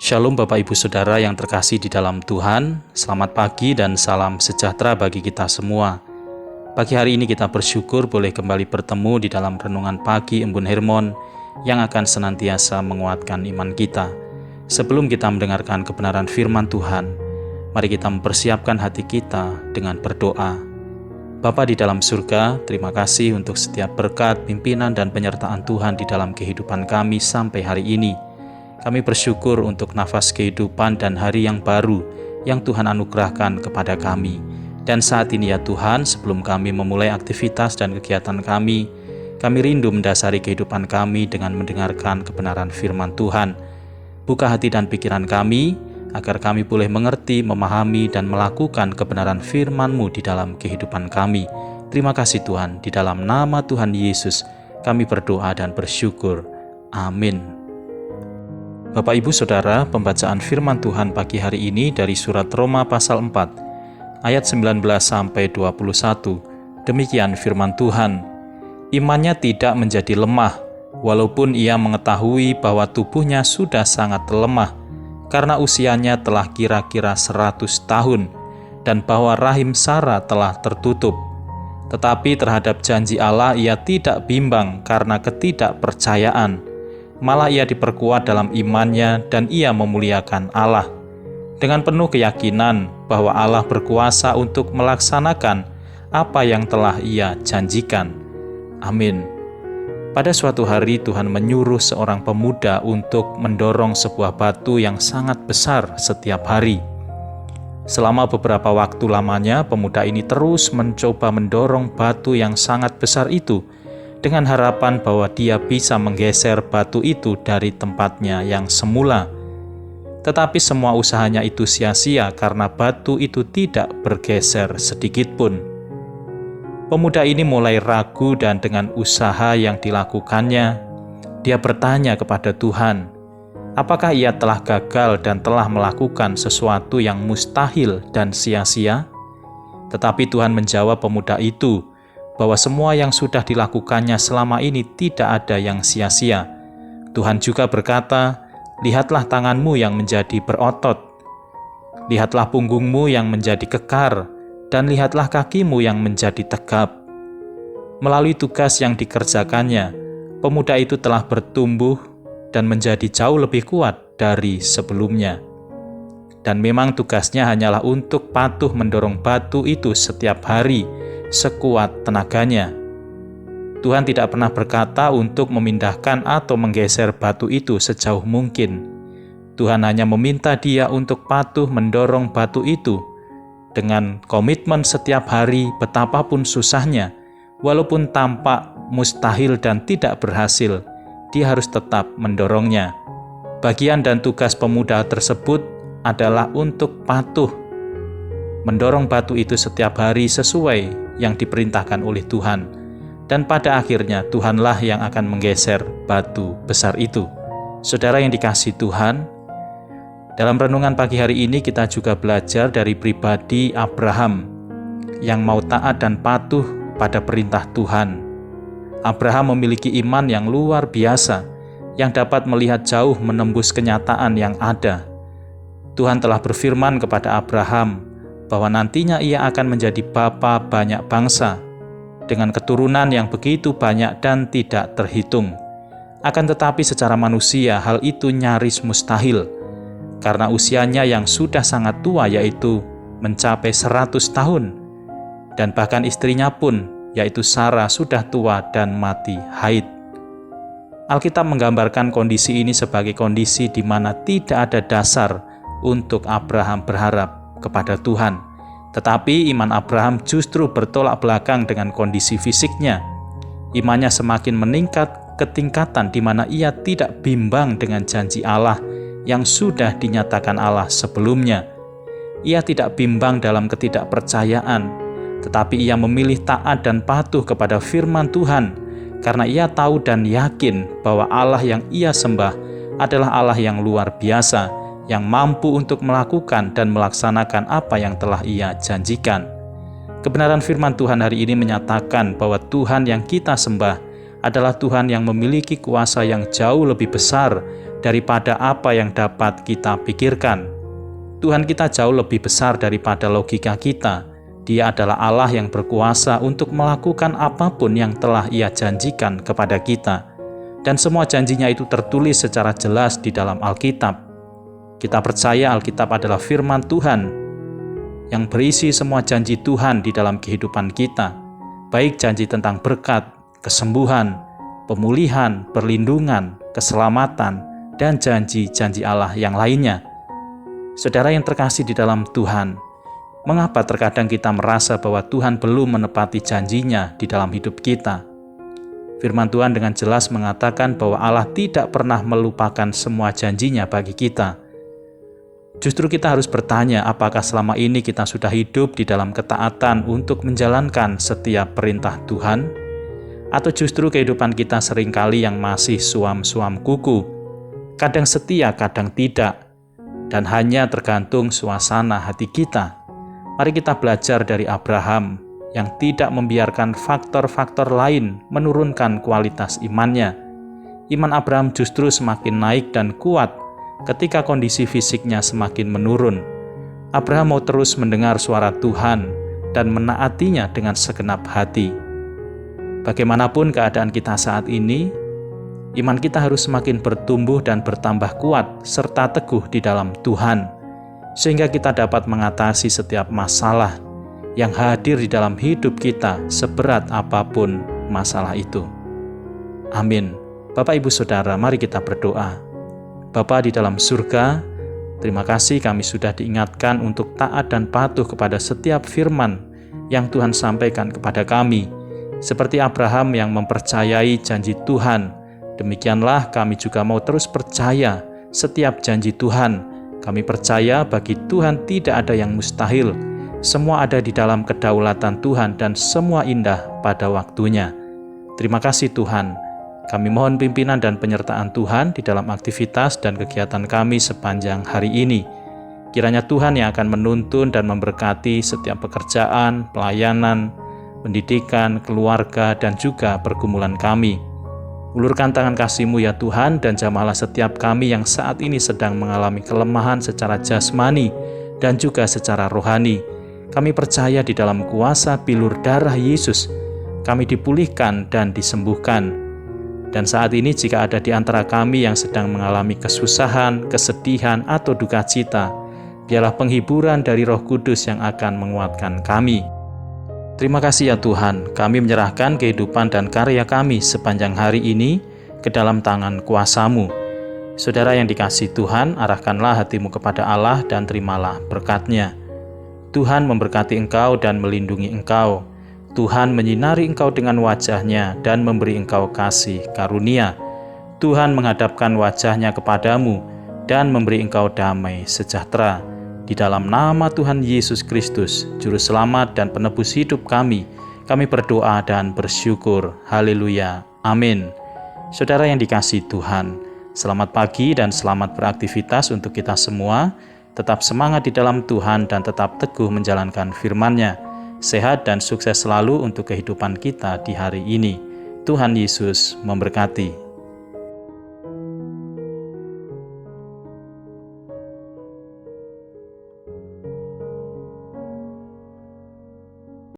Shalom Bapak Ibu Saudara yang terkasih di dalam Tuhan, selamat pagi dan salam sejahtera bagi kita semua. Pagi hari ini kita bersyukur boleh kembali bertemu di dalam renungan pagi Embun Hermon yang akan senantiasa menguatkan iman kita. Sebelum kita mendengarkan kebenaran firman Tuhan, mari kita mempersiapkan hati kita dengan berdoa. Bapa di dalam surga, terima kasih untuk setiap berkat, pimpinan dan penyertaan Tuhan di dalam kehidupan kami sampai hari ini. Kami bersyukur untuk nafas kehidupan dan hari yang baru yang Tuhan anugerahkan kepada kami. Dan saat ini ya Tuhan, sebelum kami memulai aktivitas dan kegiatan kami rindu mendasari kehidupan kami dengan mendengarkan kebenaran firman Tuhan. Buka hati dan pikiran kami, agar kami boleh mengerti, memahami, dan melakukan kebenaran firman-Mu di dalam kehidupan kami. Terima kasih Tuhan, di dalam nama Tuhan Yesus kami berdoa dan bersyukur. Amin. Bapak Ibu Saudara, pembacaan firman Tuhan pagi hari ini dari surat Roma pasal 4, ayat 19-21. Demikian firman Tuhan, imannya tidak menjadi lemah, walaupun ia mengetahui bahwa tubuhnya sudah sangat lemah, karena usianya telah kira-kira 100 tahun, dan bahwa rahim Sara telah tertutup. Tetapi terhadap janji Allah ia tidak bimbang karena ketidakpercayaan, malah ia diperkuat dalam imannya dan ia memuliakan Allah dengan penuh keyakinan bahwa Allah berkuasa untuk melaksanakan apa yang telah ia janjikan. Amin. Pada suatu hari Tuhan menyuruh seorang pemuda untuk mendorong sebuah batu yang sangat besar setiap hari. Selama beberapa waktu lamanya pemuda ini terus mencoba mendorong batu yang sangat besar itu dengan harapan bahwa dia bisa menggeser batu itu dari tempatnya yang semula. Tetapi semua usahanya itu sia-sia karena batu itu tidak bergeser sedikit pun. Pemuda ini mulai ragu dan dengan usaha yang dilakukannya, dia bertanya kepada Tuhan, apakah ia telah gagal dan telah melakukan sesuatu yang mustahil dan sia-sia? Tetapi Tuhan menjawab pemuda itu, bahwa semua yang sudah dilakukannya selama ini tidak ada yang sia-sia. Tuhan juga berkata, lihatlah tanganmu yang menjadi berotot, lihatlah punggungmu yang menjadi kekar, dan lihatlah kakimu yang menjadi tegap. Melalui tugas yang dikerjakannya, pemuda itu telah bertumbuh dan menjadi jauh lebih kuat dari sebelumnya. Dan memang tugasnya hanyalah untuk patuh mendorong batu itu setiap hari, sekuat tenaganya. Tuhan tidak pernah berkata untuk memindahkan atau menggeser batu itu sejauh mungkin. Tuhan hanya meminta dia untuk patuh mendorong batu itu dengan komitmen setiap hari betapapun susahnya, walaupun tampak mustahil dan tidak berhasil, dia harus tetap mendorongnya. Bagian dan tugas pemuda tersebut adalah untuk patuh mendorong batu itu setiap hari sesuai yang diperintahkan oleh Tuhan. Dan pada akhirnya Tuhanlah yang akan menggeser batu besar itu. Saudara yang dikasihi Tuhan, dalam renungan pagi hari ini kita juga belajar dari pribadi Abraham yang mau taat dan patuh pada perintah Tuhan. Abraham memiliki iman yang luar biasa yang dapat melihat jauh menembus kenyataan yang ada. Tuhan telah berfirman kepada Abraham bahwa nantinya ia akan menjadi bapa banyak bangsa, dengan keturunan yang begitu banyak dan tidak terhitung. Akan tetapi secara manusia hal itu nyaris mustahil, karena usianya yang sudah sangat tua, yaitu mencapai 100 tahun, dan bahkan istrinya pun, yaitu Sara, sudah tua dan mati haid. Alkitab menggambarkan kondisi ini sebagai kondisi di mana tidak ada dasar untuk Abraham berharap kepada Tuhan. Tetapi iman Abraham justru bertolak belakang dengan kondisi fisiknya. Imannya semakin meningkat ke tingkatan di mana ia tidak bimbang dengan janji Allah yang sudah dinyatakan Allah sebelumnya. Ia tidak bimbang dalam ketidakpercayaan, tetapi ia memilih taat dan patuh kepada firman Tuhan karena ia tahu dan yakin bahwa Allah yang ia sembah adalah Allah yang luar biasa, yang mampu untuk melakukan dan melaksanakan apa yang telah ia janjikan. Kebenaran firman Tuhan hari ini menyatakan bahwa Tuhan yang kita sembah adalah Tuhan yang memiliki kuasa yang jauh lebih besar daripada apa yang dapat kita pikirkan. Tuhan kita jauh lebih besar daripada logika kita. Dia adalah Allah yang berkuasa untuk melakukan apapun yang telah Ia janjikan kepada kita. Dan semua janjinya itu tertulis secara jelas di dalam Alkitab. Kita percaya Alkitab adalah firman Tuhan yang berisi semua janji Tuhan di dalam kehidupan kita, baik janji tentang berkat, kesembuhan, pemulihan, perlindungan, keselamatan, dan janji-janji Allah yang lainnya. Saudara yang terkasih di dalam Tuhan, mengapa terkadang kita merasa bahwa Tuhan belum menepati janjinya di dalam hidup kita? Firman Tuhan dengan jelas mengatakan bahwa Allah tidak pernah melupakan semua janjinya bagi kita. Justru kita harus bertanya, apakah selama ini kita sudah hidup di dalam ketaatan untuk menjalankan setiap perintah Tuhan? Atau justru kehidupan kita seringkali yang masih suam-suam kuku, kadang setia, kadang tidak, dan hanya tergantung suasana hati kita. Mari kita belajar dari Abraham yang tidak membiarkan faktor-faktor lain menurunkan kualitas imannya. Iman Abraham justru semakin naik dan kuat ketika kondisi fisiknya semakin menurun. Abraham mau terus mendengar suara Tuhan dan menaatinya dengan segenap hati. Bagaimanapun keadaan kita saat ini, iman kita harus semakin bertumbuh dan bertambah kuat serta teguh di dalam Tuhan, sehingga kita dapat mengatasi setiap masalah yang hadir di dalam hidup kita seberat apapun masalah itu. Amin. Bapak, Ibu, Saudara, mari kita berdoa. Bapa di dalam surga, terima kasih kami sudah diingatkan untuk taat dan patuh kepada setiap firman yang Tuhan sampaikan kepada kami. Seperti Abraham yang mempercayai janji Tuhan, demikianlah kami juga mau terus percaya setiap janji Tuhan. Kami percaya bagi Tuhan tidak ada yang mustahil. Semua ada di dalam kedaulatan Tuhan dan semua indah pada waktunya. Terima kasih Tuhan. Kami mohon pimpinan dan penyertaan Tuhan di dalam aktivitas dan kegiatan kami sepanjang hari ini. Kiranya Tuhan yang akan menuntun dan memberkati setiap pekerjaan, pelayanan, pendidikan, keluarga, dan juga pergumulan kami. Ulurkan tangan kasih-Mu ya Tuhan, dan jamahlah setiap kami yang saat ini sedang mengalami kelemahan secara jasmani dan juga secara rohani. Kami percaya di dalam kuasa bilur darah Yesus, kami dipulihkan dan disembuhkan. Dan saat ini jika ada di antara kami yang sedang mengalami kesusahan, kesedihan, atau duka cita, biarlah penghiburan dari Roh Kudus yang akan menguatkan kami. Terima kasih ya Tuhan, kami menyerahkan kehidupan dan karya kami sepanjang hari ini ke dalam tangan kuasa-Mu. Saudara yang dikasihi Tuhan, arahkanlah hatimu kepada Allah dan terimalah berkat-Nya. Tuhan memberkati engkau dan melindungi engkau. Tuhan menyinari engkau dengan wajah-Nya dan memberi engkau kasih karunia. Tuhan menghadapkan wajah-Nya kepadamu dan memberi engkau damai sejahtera. Di dalam nama Tuhan Yesus Kristus, Juru Selamat dan Penebus hidup kami berdoa dan bersyukur. Haleluya. Amin. Saudara yang dikasihi Tuhan, selamat pagi dan selamat beraktivitas untuk kita semua. Tetap semangat di dalam Tuhan dan tetap teguh menjalankan firman-Nya. Sehat dan sukses selalu untuk kehidupan kita di hari ini. Tuhan Yesus memberkati.